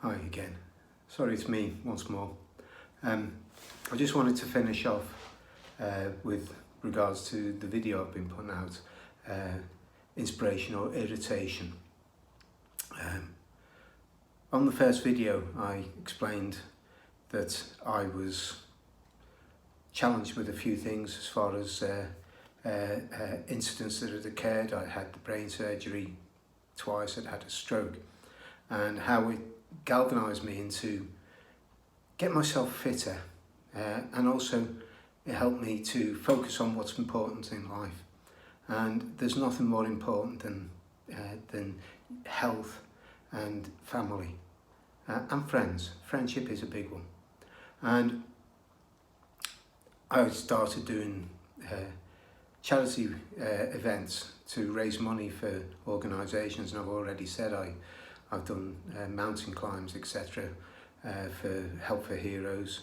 Hi again. Sorry, it's me once more. I just wanted to finish off with regards to the video I've been putting out, inspiration or irritation. On the first video, I explained that I was challenged with a few things as far as incidents that had occurred. I had the brain surgery twice, I'd had a stroke, and how it galvanised me into get myself fitter, and also it helped me to focus on what's important in life. And there's nothing more important than health and family and friends. Friendship is a big one. And I started doing charity events to raise money for organisations, and I've already said I've done mountain climbs, etc. For Help for Heroes.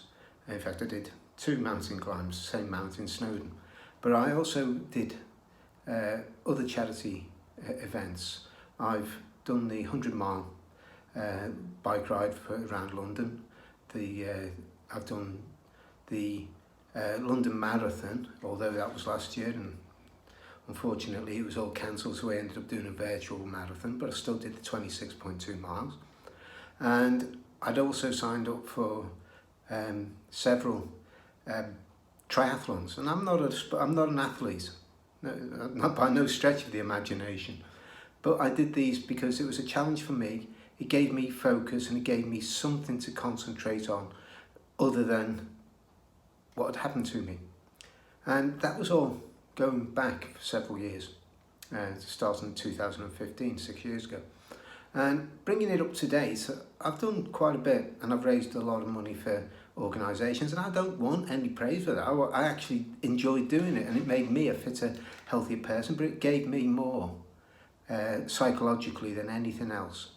In fact, I did 2 mountain climbs, same mountain, Snowdon. But I also did other charity events. I've done the 100-mile bike ride around London. I've done the London Marathon, although that was last year, and unfortunately it was all cancelled, so I ended up doing a virtual marathon, but I still did the 26.2 miles. And I'd also signed up for several triathlons, and I'm not an athlete, not by no stretch of the imagination, but I did these because it was a challenge for me. It gave me focus and it gave me something to concentrate on other than what had happened to me. And that was all going back for several years, starting in 2015, 6 years ago. And bringing it up to date, I've done quite a bit, and I've raised a lot of money for organisations, and I don't want any praise for that. I actually enjoyed doing it, and it made me a fitter, healthier person, but it gave me more psychologically than anything else.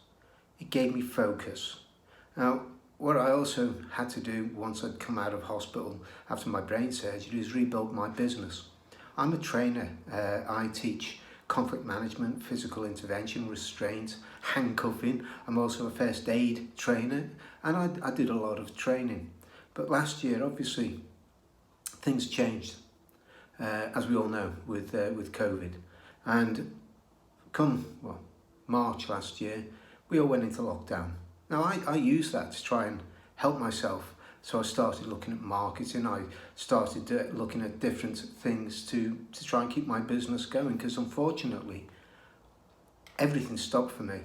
It gave me focus. Now, what I also had to do once I'd come out of hospital after my brain surgery is rebuild my business. I'm a trainer. I teach conflict management, physical intervention, restraint, handcuffing. I'm also a first aid trainer, and I did a lot of training. But last year, obviously, things changed, as we all know, with COVID. And March last year, we all went into lockdown. Now, I used that to try and help myself. So I started looking at marketing. I started looking at different things to try and keep my business going, because unfortunately, everything stopped for me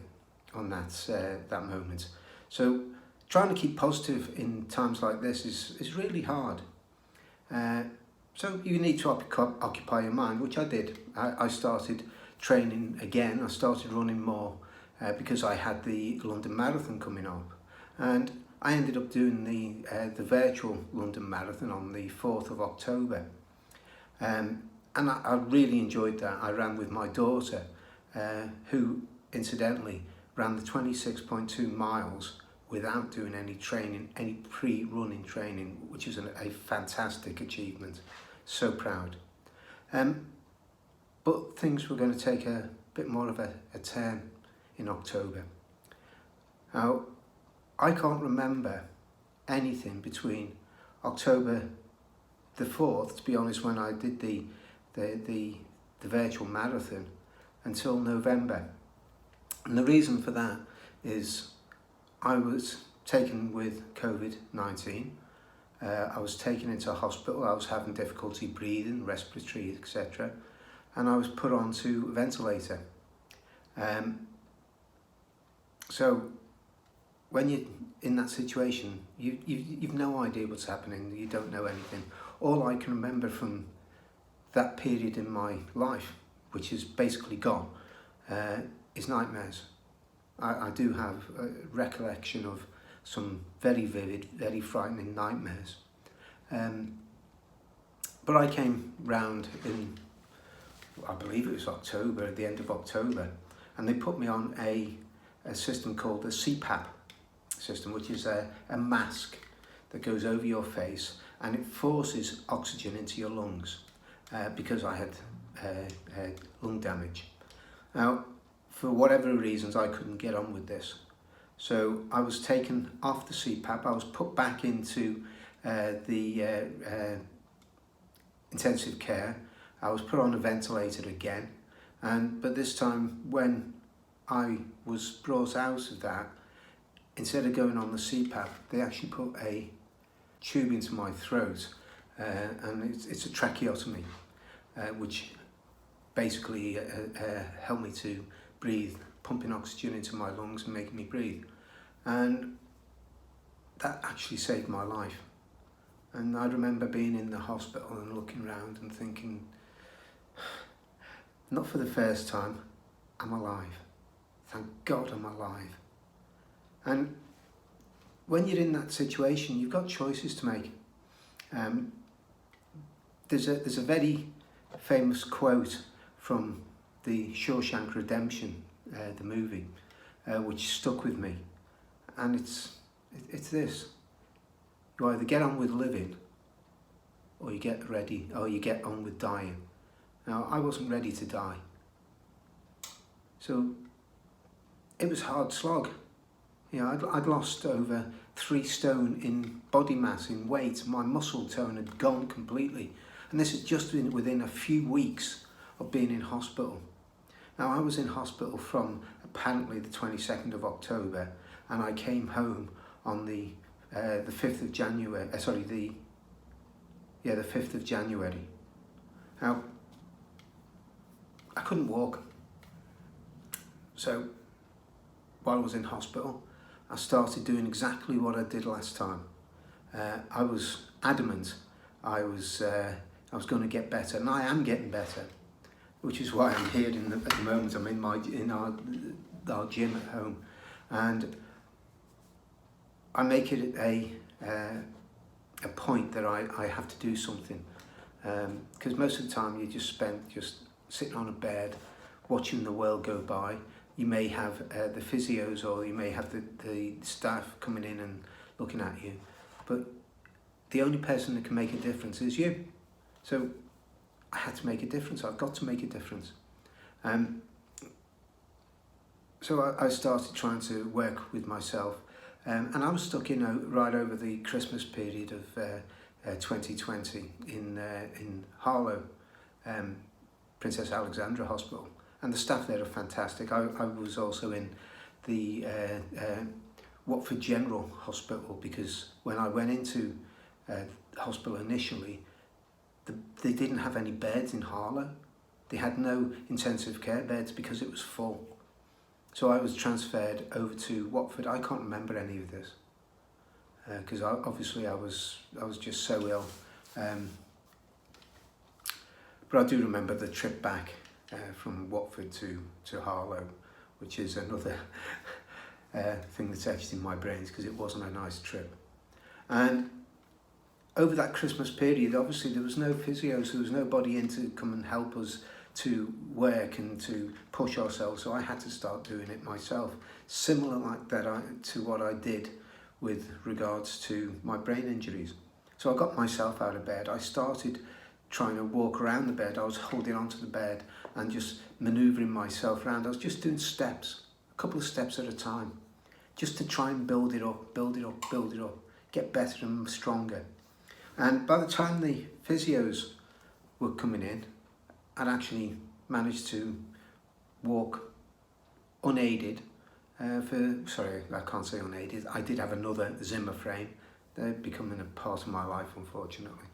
on that moment. So trying to keep positive in times like this is really hard. So you need to occupy your mind, which I did. I started training again. I started running more because I had the London Marathon coming up, and I ended up doing the virtual London Marathon on the 4th of October. And I really enjoyed that. I ran with my daughter, who incidentally ran the 26.2 miles without doing any training, any pre-running training, which is a fantastic achievement. So proud. But things were going to take a bit more of a turn in October. Now, I can't remember anything between October the 4th, to be honest, when I did the virtual marathon, until November. And the reason for that is I was taken with COVID-19. I was taken into hospital. I was having difficulty breathing, respiratory, etc. And I was put onto a ventilator. So when you're in that situation, you've no idea what's happening. You don't know anything. All I can remember from that period in my life, which is basically gone, is nightmares. I do have a recollection of some very vivid, very frightening nightmares. But I came round in, I believe it was October, at the end of October, and they put me on a system called a CPAP system, which is a mask that goes over your face, and it forces oxygen into your lungs, because I had lung damage. Now, for whatever reasons, I couldn't get on with this. So I was taken off the CPAP, I was put back into the intensive care. I was put on a ventilator again, but this time when I was brought out of that, instead of going on the CPAP, they actually put a tube into my throat, and it's a tracheotomy, which basically helped me to breathe, pumping oxygen into my lungs and making me breathe. And that actually saved my life. And I remember being in the hospital and looking around and thinking, not for the first time, I'm alive. Thank God I'm alive. And when you're in that situation, you've got choices to make. There's a very famous quote from the Shawshank Redemption, the movie, which stuck with me, and it's this: you either get on with living, or you get on with dying. Now, I wasn't ready to die, so it was a hard slog. You know, I'd lost over 3 stone in body mass, in weight. My muscle tone had gone completely, and this is just within a few weeks of being in hospital. Now, I was in hospital from apparently the 22nd of October, and I came home on the 5th of January. The 5th of January. Now, I couldn't walk. So, while I was in hospital, I started doing exactly what I did last time. I was adamant I was going to get better, and I am getting better, which is why I'm here at the moment. I'm in our gym at home, and I make it a point that I have to do something, because most of the time you just spend just sitting on a bed watching the world go by. You may have the physios, or you may have the staff coming in and looking at you, but the only person that can make a difference is you. So I had to make a difference. I've got to make a difference. So I started trying to work with myself, and I was stuck in right over the Christmas period of 2020 in Harlow, Princess Alexandra Hospital. And the staff there are fantastic. I was also in the Watford General Hospital, because when I went into the hospital initially, they didn't have any beds in Harlow. They had no intensive care beds because it was full. So I was transferred over to Watford. I can't remember any of this because obviously I was just so ill. But I do remember the trip back from Watford to Harlow, which is another thing that's etched in my brains, because it wasn't a nice trip. And over that Christmas period, obviously there was no physios, there was nobody in to come and help us to work and to push ourselves, so I had to start doing it myself. Similar like that to what I did with regards to my brain injuries. So I got myself out of bed. I started trying to walk around the bed. I was holding onto the bed and just manoeuvring myself around. I was just doing steps, a couple of steps at a time, just to try and build it up, get better and stronger. And by the time the physios were coming in, I'd actually managed to walk unaided I can't say unaided. I did have another Zimmer frame. They're becoming a part of my life, unfortunately,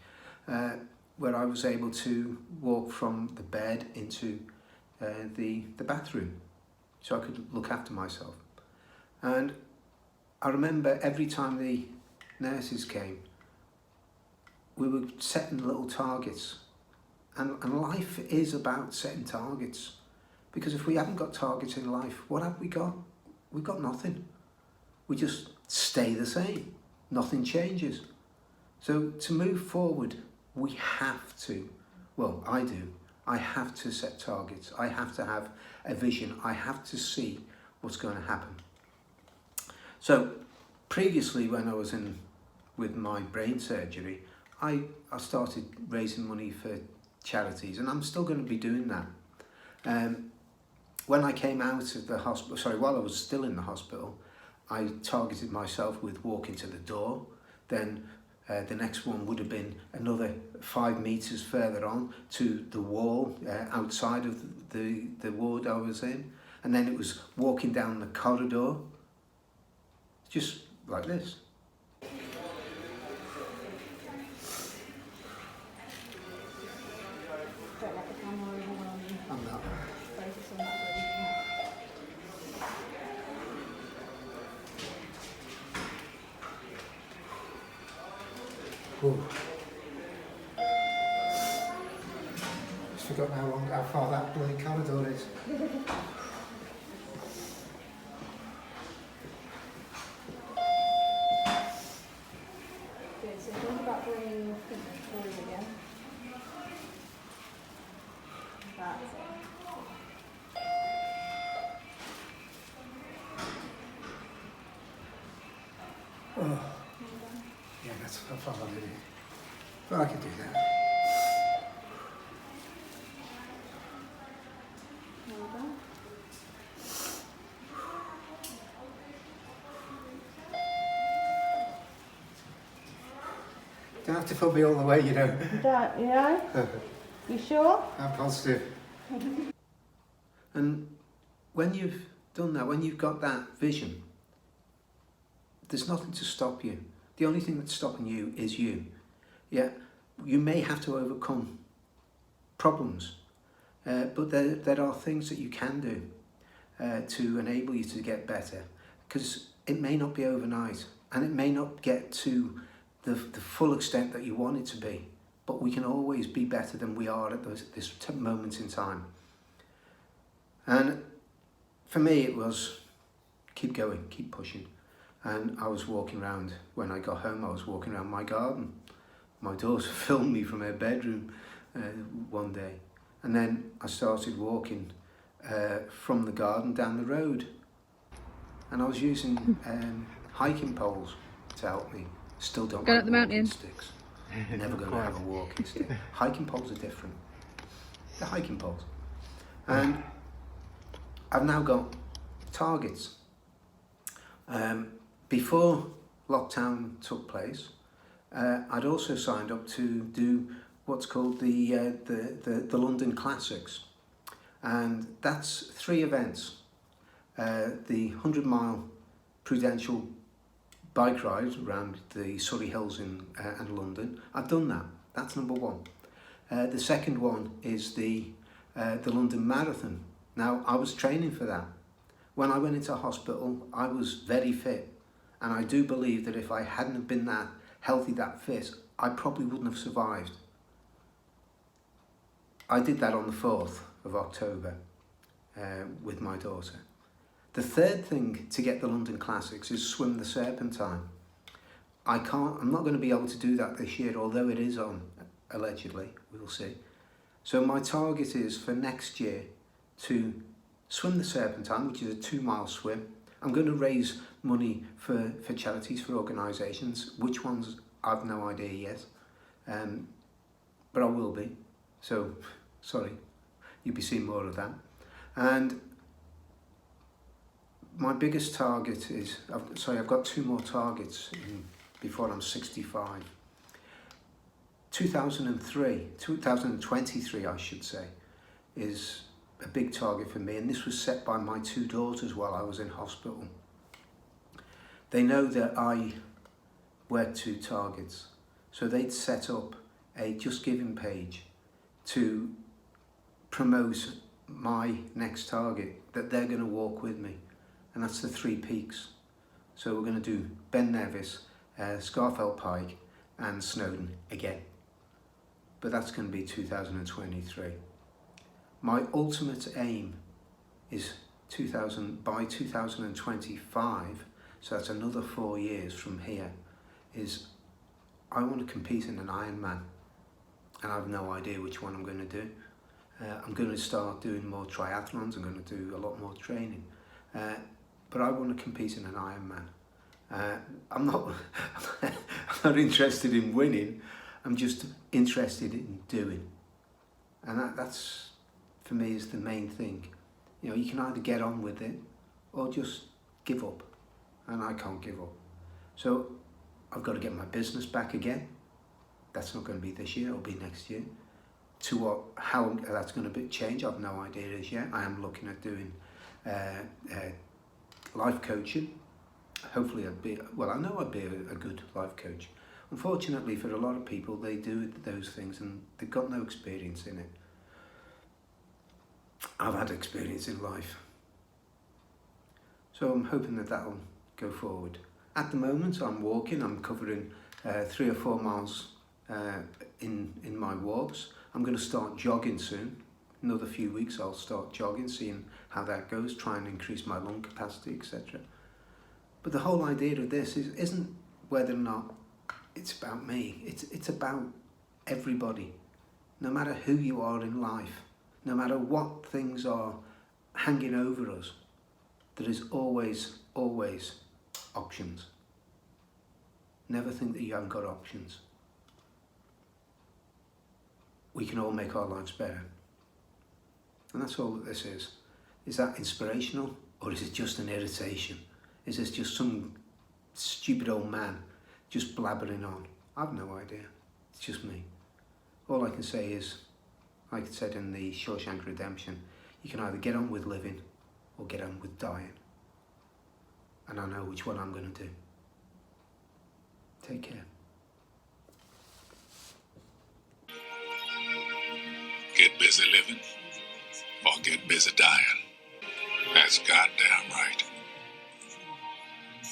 where I was able to walk from the bed into the bathroom, so I could look after myself. And I remember every time the nurses came, we were setting little targets. And life is about setting targets. Because if we haven't got targets in life, what have we got? We've got nothing. We just stay the same. Nothing changes. So to move forward, we have to, well, I do. I have to set targets. I have to have a vision. I have to see what's going to happen. So previously, when I was in with my brain surgery, I started raising money for charities, and I'm still going to be doing that. When I came out of the hospital, while I was still in the hospital, I targeted myself with walking to the door. Then the next one would have been another 5 meters further on to the wall outside of the ward I was in. And then it was walking down the corridor, just like this. Don't let the camera overwhelm you. I'm not. Focus on that breathing. Ooh. Just forgotten how far that bloody corridor is. Good, so think about bringing your feet forward again. That's it. Oh. Yeah, that's how far I did it. But I can do that. Well done. Don't have to put me all the way, you know. You know? You sure? I'm positive. And when you've done that, when you've got that vision, there's nothing to stop you. The only thing that's stopping you is you. Yeah, you may have to overcome problems, but there are things that you can do to enable you to get better, because it may not be overnight and it may not get to the full extent that you want it to be, but we can always be better than we are at this moment in time. And for me it was keep going, keep pushing. And I was walking around, when I got home, I was walking around my garden. My daughter filmed me from her bedroom one day. And then I started walking from the garden down the road. And I was using hiking poles to help me. Still don't Going like up the walking mountain. sticks. Never going to have a walking stick. Hiking poles are different. They're hiking poles. And I've now got targets. Before lockdown took place, I'd also signed up to do what's called the London Classics, and that's 3 events. The 100-mile prudential bike ride around the Surrey Hills and London. I've done that. That's number 1. The second one is the London Marathon. Now, I was training for that. When I went into hospital, I was very fit. And I do believe that if I hadn't have been that healthy, that fit, I probably wouldn't have survived. I did that on the 4th of October with my daughter. The third thing to get the London Classics is swim the Serpentine. I'm not going to be able to do that this year, although it is on, allegedly, we'll see. So my target is for next year to swim the Serpentine, which is a 2-mile swim. I'm going to raise money for charities, for organisations. Which ones, I've no idea yet. But I will be. So, sorry, you'll be seeing more of that. And my biggest target is, I've got 2 more targets before I'm 65. 2023, I should say, is a big target for me, and this was set by my 2 daughters while I was in hospital. They know that I work to targets, so they'd set up a Just Giving page to promote my next target, that they're going to walk with me, and that's the 3 peaks. So we're going to do Ben Nevis, Scafell Pike and Snowdon again, but that's going to be 2023. My ultimate aim is by 2025, so that's another 4 years from here, is I want to compete in an Ironman, and I have no idea which one I'm going to do. I'm going to start doing more triathlons, I'm going to do a lot more training, but I want to compete in an Ironman. I'm not interested in winning, I'm just interested in doing, and that's for me is the main thing. You know, you can either get on with it or just give up. and I can't give up. So I've got to get my business back again. That's not going to be this year, it'll be next year. How that's going to change, I've no idea as yet. I am looking at doing life coaching. Hopefully I know I'd be a good life coach. Unfortunately for a lot of people, they do those things and they've got no experience in it. I've had experience in life. So I'm hoping that that'll go forward. At the moment I'm walking, I'm covering 3 or 4 miles in my walks. I'm going to start jogging soon. Another few weeks I'll start jogging, seeing how that goes, try and increase my lung capacity, etc. But the whole idea of this isn't whether or not it's about me. It's about everybody. No matter who you are in life, no matter what things are hanging over us, there is always options. Never think that you haven't got options. We can all make our lives better. And that's all that this is. Is that inspirational, or is it just an irritation? Is this just some stupid old man just blabbering on? I've no idea. It's just me. All I can say is, like it said in the Shawshank Redemption, you can either get on with living or get on with dying. And I know which one I'm going to do. Take care. Get busy living or get busy dying. That's goddamn right.